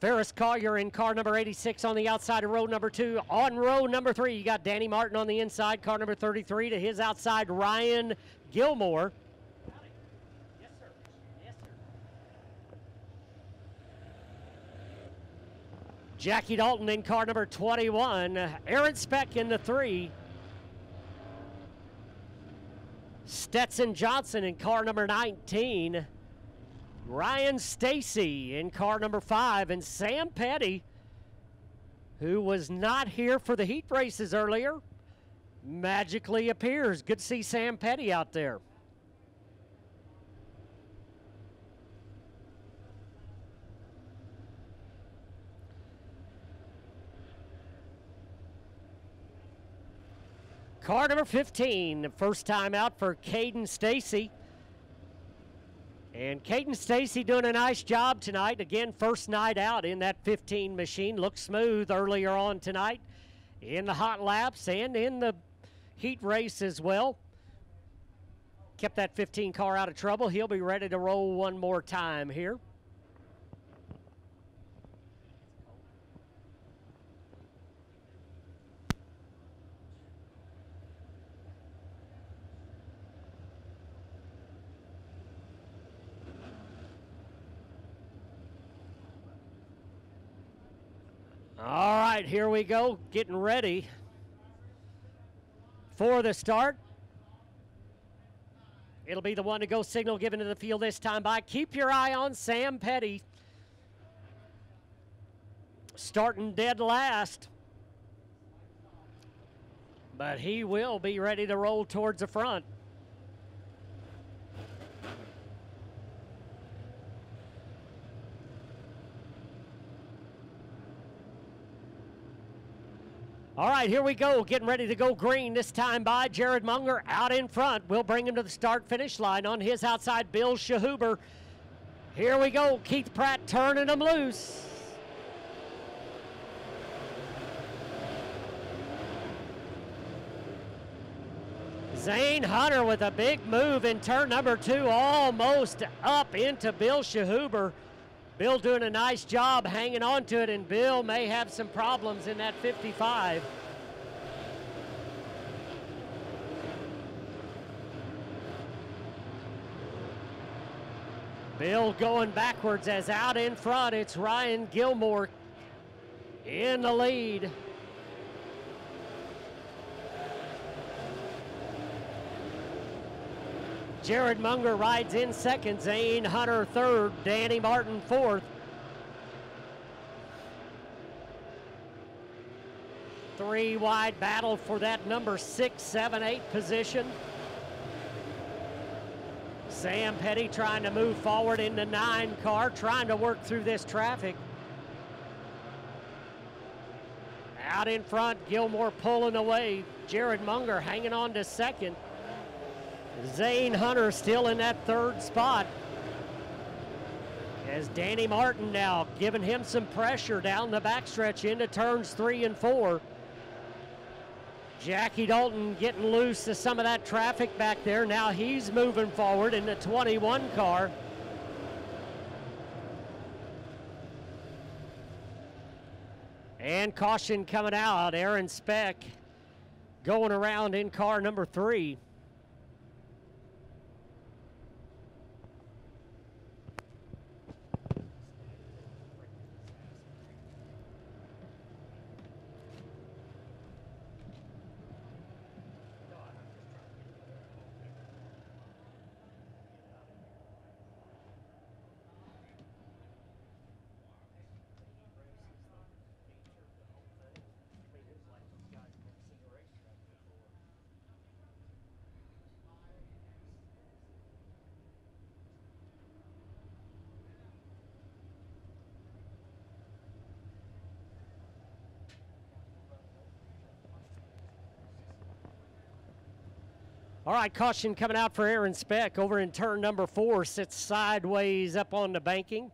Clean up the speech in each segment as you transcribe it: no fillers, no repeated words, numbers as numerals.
Ferris Collier in car number 86 on the outside of row number 2. On row number 3, you got Danny Martin on the inside, car number 33. To his outside, Ryan Gilmore. Yes, sir. Yes, sir. Jackie Dalton in car number 21. Aaron Speck in the 3. Stetson Johnson in car number 19. Ryan Stacy in car number 5. And Sam Petty, who was not here for the heat races earlier, magically appears. Good to see Sam Petty out there. Car number 15, first time out for Caden Stacy. And Caden Stacy doing a nice job tonight. Again, first night out in that 15 machine. Looked smooth earlier on tonight in the hot laps and in the heat race as well. Kept that 15 car out of trouble. He'll be ready to roll one more time here. All right, here we go, getting ready for the start. It'll be the one to go signal given to the field this time by. Keep your eye on Sam Petty. Starting dead last. But he will be ready to roll towards the front. All right, here we go, getting ready to go green this time by Jared Munger out in front. We'll bring him to the start-finish line. On his outside, Bill Shahuber. Here we go, Keith Pratt turning them loose. Zane Hunter with a big move in turn number 2, almost up into Bill Shahuber. Bill doing a nice job hanging on to it, and Bill may have some problems in that 55. Bill going backwards as out in front, it's Ryan Gilmore in the lead. Jared Munger rides in second, Zane Hunter third, Danny Martin fourth. Three wide battle for that number 6, 7, 8 position. Sam Petty trying to move forward in the 9 car, trying to work through this traffic. Out in front, Gilmore pulling away. Jared Munger hanging on to second. Zane Hunter still in that 3rd spot. As Danny Martin now giving him some pressure down the backstretch into turns 3 and 4. Jackie Dalton getting loose to some of that traffic back there. Now he's moving forward in the 21 car. And caution coming out. Aaron Speck going around in car number 3. All right, caution coming out for Aaron Speck over in turn number 4. Sits sideways up on the banking.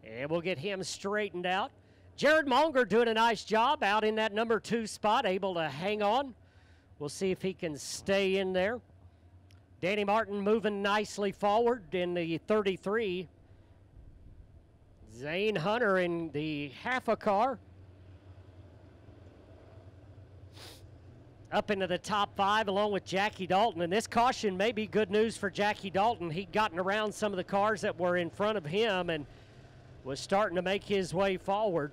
And we'll get him straightened out. Jared Munger doing a nice job out in that number 2 spot, able to hang on. We'll see if he can stay in there. Danny Martin moving nicely forward in the 33. Zane Hunter in the half a car. Up into the top 5 along with Jackie Dalton. And this caution may be good news for Jackie Dalton. He'd gotten around some of the cars that were in front of him and was starting to make his way forward.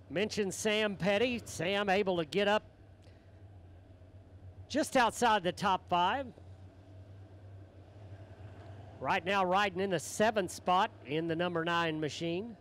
Mentioned Sam Petty. Sam able to get up just outside the top 5. Right now riding in the 7th spot in the number 9 machine.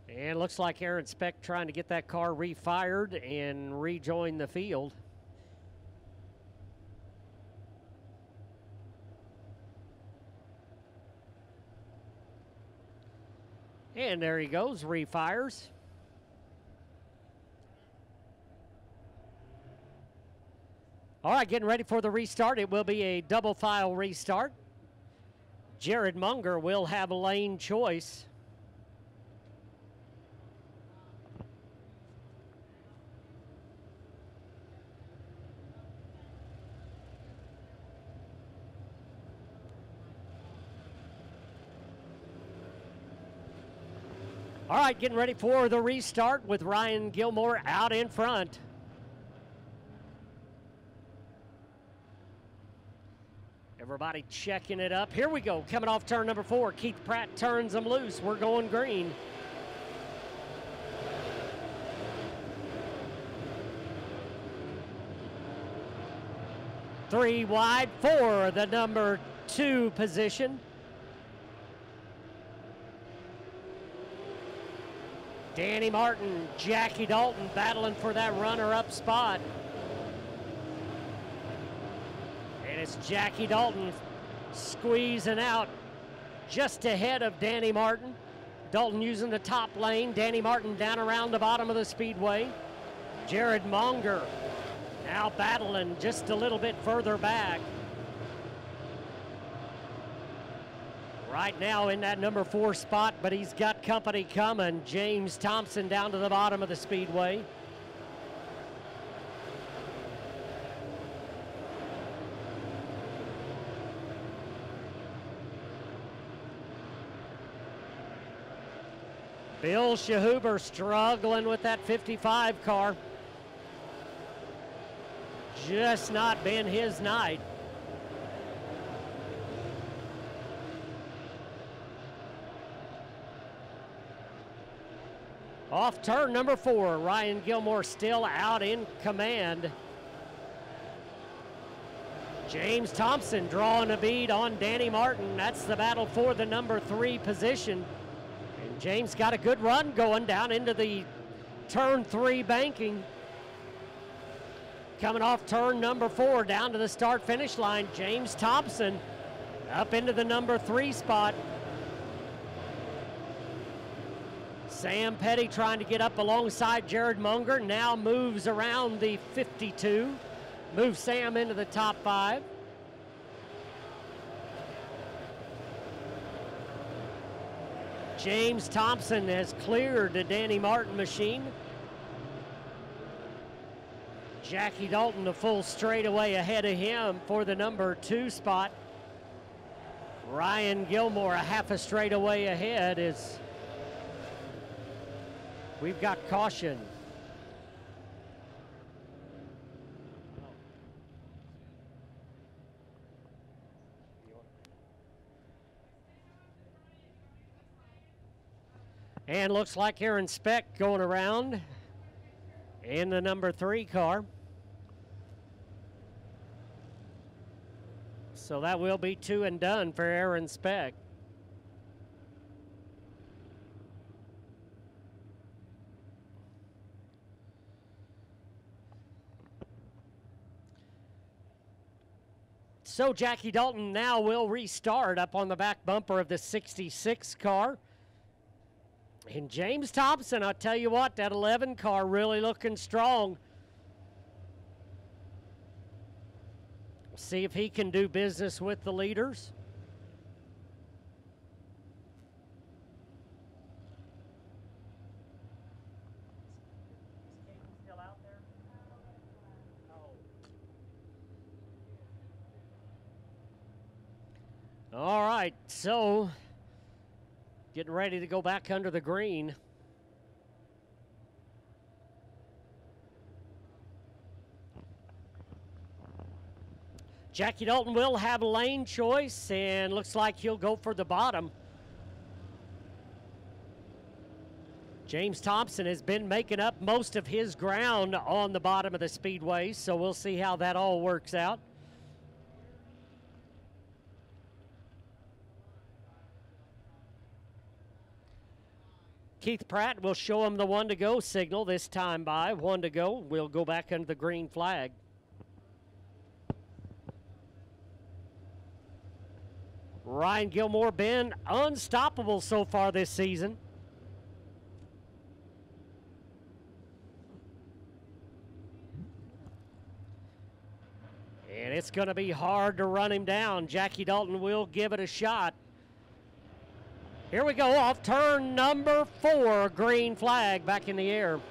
And it looks like Aaron Speck trying to get that car refired and rejoin the field. And there he goes, refires. All right, getting ready for the restart. It will be a double file restart. Jared Munger will have a lane choice. All right, getting ready for the restart with Ryan Gilmore out in front. Everybody checking it up. Here we go, coming off turn number 4. Keith Pratt turns them loose. We're going green. Three wide for the number 2 position. Danny Martin, Jackie Dalton battling for that runner-up spot. And it's Jackie Dalton squeezing out just ahead of Danny Martin. Dalton using the top lane. Danny Martin down around the bottom of the speedway. Jared Munger now battling just a little bit further back. Right now in that number 4 spot, but he's got company coming. James Thompson down to the bottom of the speedway. Bill Shahuber struggling with that 55 car. Just not been his night. Off turn number 4, Ryan Gilmore still out in command. James Thompson drawing a bead on Danny Martin. That's the battle for the number 3 position. And James got a good run going down into the turn 3 banking. Coming off turn number 4 down to the start-finish line, James Thompson up into the number 3 spot. Sam Petty trying to get up alongside Jared Munger, now moves around the 52, moves Sam into the top 5. James Thompson has cleared the Danny Martin machine. Jackie Dalton a full straightaway ahead of him for the number 2 spot. Ryan Gilmore a half a straightaway ahead is. We've got caution. And looks like Aaron Speck going around in the number 3 car. So that will be 2 and done for Aaron Speck. So Jackie Dalton now will restart up on the back bumper of the 66 car. And James Thompson, I'll tell you what, that 11 car really looking strong. We'll see if he can do business with the leaders. All right, so getting ready to go back under the green. Jackie Dalton will have lane choice, and looks like he'll go for the bottom. James Thompson has been making up most of his ground on the bottom of the speedway, so we'll see how that all works out. Keith Pratt will show him the 1 to go signal this time by 1 to go. We'll go back under the green flag. Ryan Gilmore been unstoppable so far this season. And it's going to be hard to run him down. Jackie Dalton will give it a shot. Here we go, off turn number 4, green flag back in the air.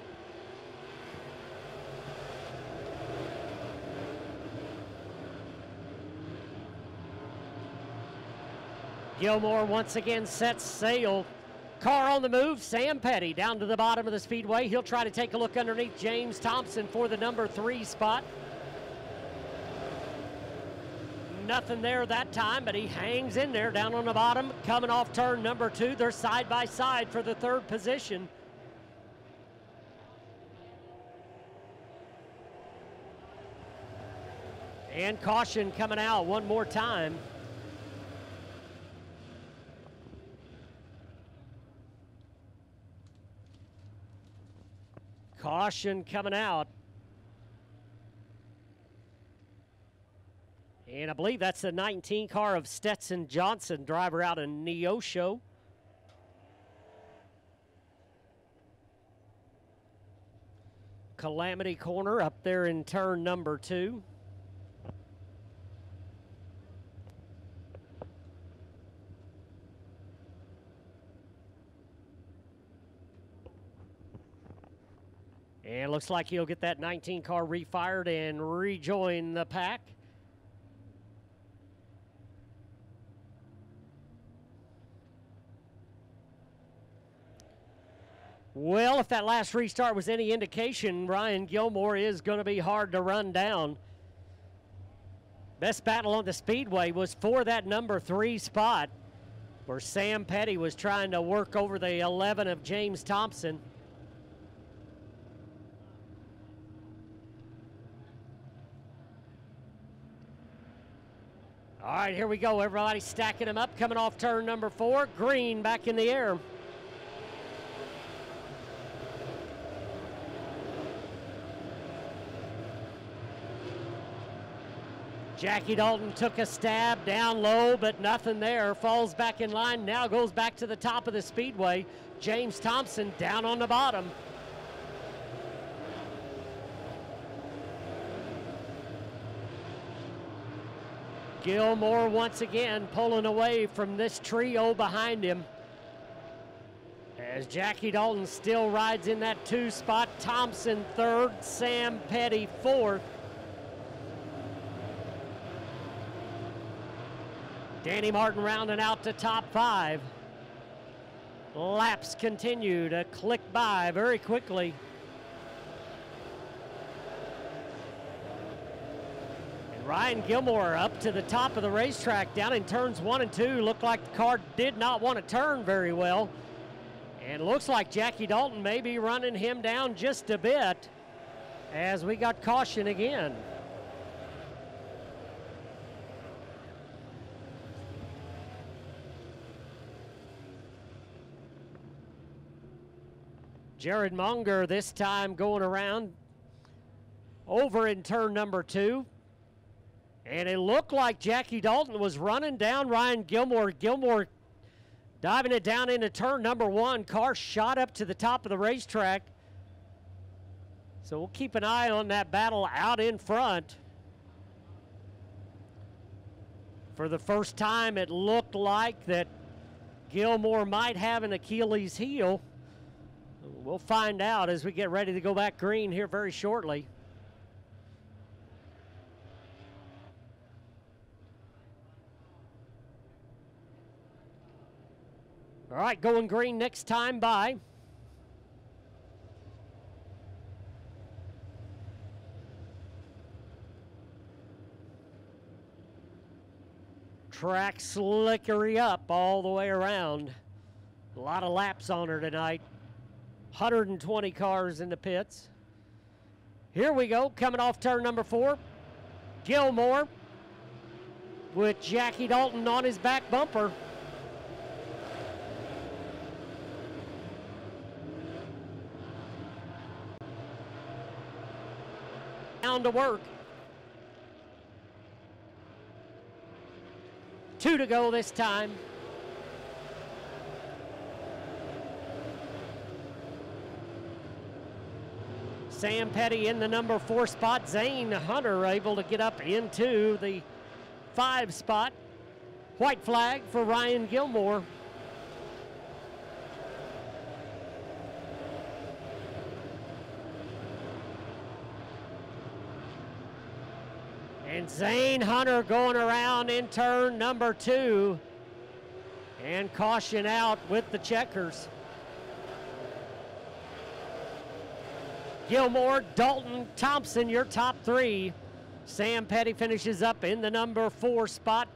Gilmore once again sets sail. Car on the move, Sam Petty down to the bottom of the speedway. He'll try to take a look underneath James Thompson for the number 3 spot. Nothing there that time, but he hangs in there down on the bottom. Coming off turn number 2, they're side by side for the 3rd position. And caution coming out one more time. Caution coming out. And I believe that's the 19 car of Stetson Johnson, driver out in Neosho. Calamity corner up there in turn number 2. And looks like he'll get that 19 car refired and rejoin the pack. Well, if that last restart was any indication, Ryan Gilmore is going to be hard to run down. Best battle on the speedway was for that number 3 spot, where Sam Petty was trying to work over the 11 of James Thompson. All right, here we go. Everybody stacking them up, coming off turn number 4. Green back in the air. Jackie Dalton took a stab down low, but nothing there. Falls back in line, now goes back to the top of the speedway. James Thompson down on the bottom. Gilmore once again pulling away from this trio behind him. As Jackie Dalton still rides in that 2 spot. Thompson 3rd, Sam Petty 4th. Danny Martin rounding out to top 5. Laps continue to click by very quickly. And Ryan Gilmore up to the top of the racetrack down in turns 1 and 2. Looked like the car did not want to turn very well. And looks like Jackie Dalton may be running him down just a bit as we got caution again. Jared Munger this time going around over in turn number 2. And it looked like Jackie Dalton was running down Ryan Gilmore. Gilmore diving it down into turn number 1. Car shot up to the top of the racetrack. So we'll keep an eye on that battle out in front. For the first time, it looked like that Gilmore might have an Achilles heel. We'll find out as we get ready to go back green here very shortly. All right, going green next time by. Track slickery up all the way around. A lot of laps on her tonight. 120 cars in the pits. Here we go, coming off turn number 4. Gilmore with Jackie Dalton on his back bumper. Down to work. 2 to go this time. Sam Petty in the number 4 spot. Zane Hunter able to get up into the 5 spot. White flag for Ryan Gilmore. And Zane Hunter going around in turn number 2. And caution out with the checkers. Gilmore, Dalton, Thompson, your top 3. Sam Petty finishes up in the number 4 spot.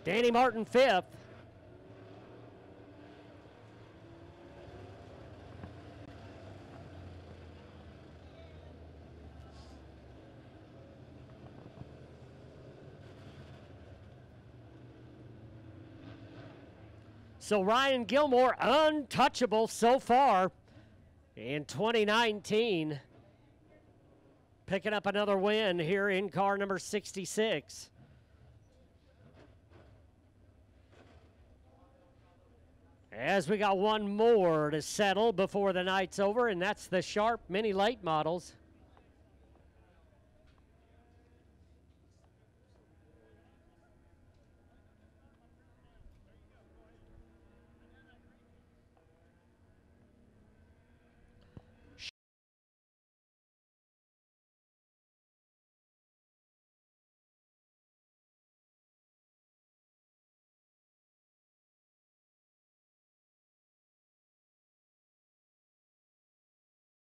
Danny Martin 5th. So Ryan Gilmore, untouchable so far in 2019. Picking up another win here in car number 66. As we got one more to settle before the night's over, and that's the Sharp Mini Late Models.